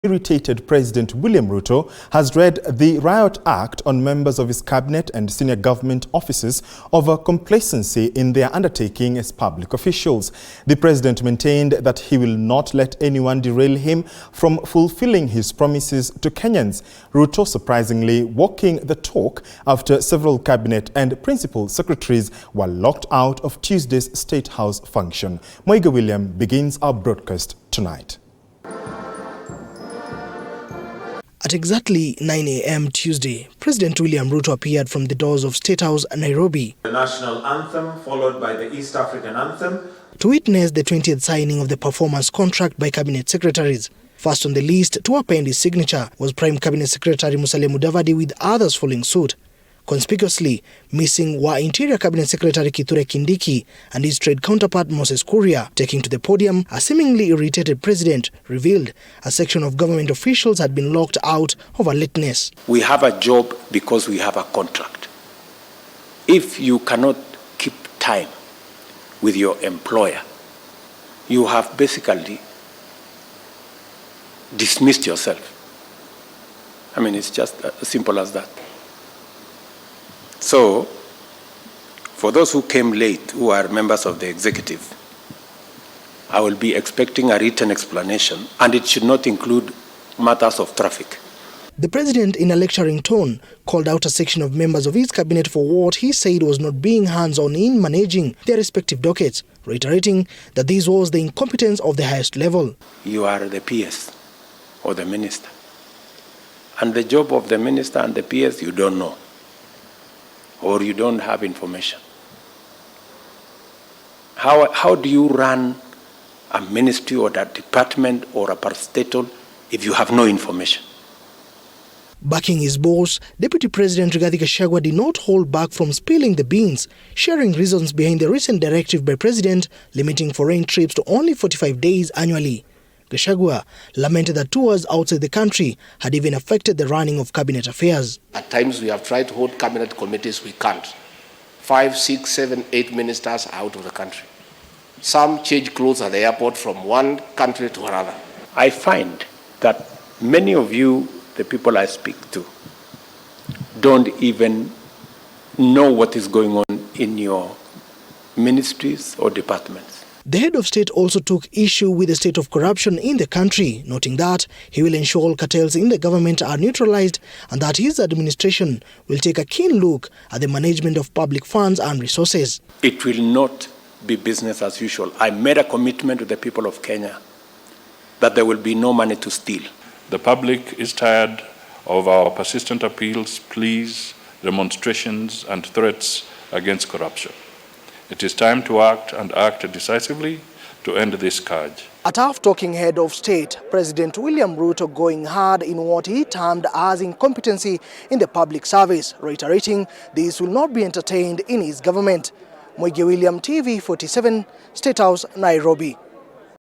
Irritated President William Ruto has read the Riot Act on members of his cabinet and senior government officers over complacency in their undertaking as public officials. The president maintained that he will not let anyone derail him from fulfilling his promises to Kenyans. Ruto surprisingly walking the talk after several cabinet and principal secretaries were locked out of Tuesday's State House function. Moiga William begins our broadcast tonight. At exactly 9 a.m. Tuesday, President William Ruto appeared from the doors of State House, Nairobi. The national anthem, followed by the East African anthem, to witness the 20th signing of the performance contract by Cabinet Secretaries. First on the list to append his signature was Prime Cabinet Secretary Musalia Mudavadi, with others following suit. Conspicuously missing were Interior Cabinet Secretary Kithure Kindiki and his trade counterpart Moses Kuria. Taking to the podium, a seemingly irritated president revealed a section of government officials had been locked out over lateness. We have a job because we have a contract. If you cannot keep time with your employer, you have basically dismissed yourself. I mean, it's just as simple as that. So, for those who came late, who are members of the executive, I will be expecting a written explanation, and it should not include matters of traffic. The president, in a lecturing tone, called out a section of members of his cabinet for what he said was not being hands-on in managing their respective dockets, reiterating that this was the incompetence of the highest level. You are the PS or the minister, and the job of the minister and the PS you don't know, or you don't have information. How do you run a ministry or a department or a parastatal if you have no information? Backing his boss, Deputy President Rigathi Gachagua did not hold back from spilling the beans, sharing reasons behind the recent directive by President limiting foreign trips to only 45 days annually. Gachagua lamented that tours outside the country had even affected the running of cabinet affairs. At times we have tried to hold cabinet committees, we can't. 5, 6, 7, 8 ministers are out of the country. Some change clothes at the airport from one country to another. I find that many of you, the people I speak to, don't even know what is going on in your ministries or departments. The head of state also took issue with the state of corruption in the country, noting that he will ensure all cartels in the government are neutralized and that his administration will take a keen look at the management of public funds and resources. It will not be business as usual. I made a commitment to the people of Kenya that there will be no money to steal. The public is tired of our persistent appeals, pleas, demonstrations, and threats against corruption. It is time to act, and act decisively, to end this scourge. A tough-talking head of state, President William Ruto going hard in what he termed as incompetency in the public service, reiterating this will not be entertained in his government. Moiga William, TV 47, State House, Nairobi.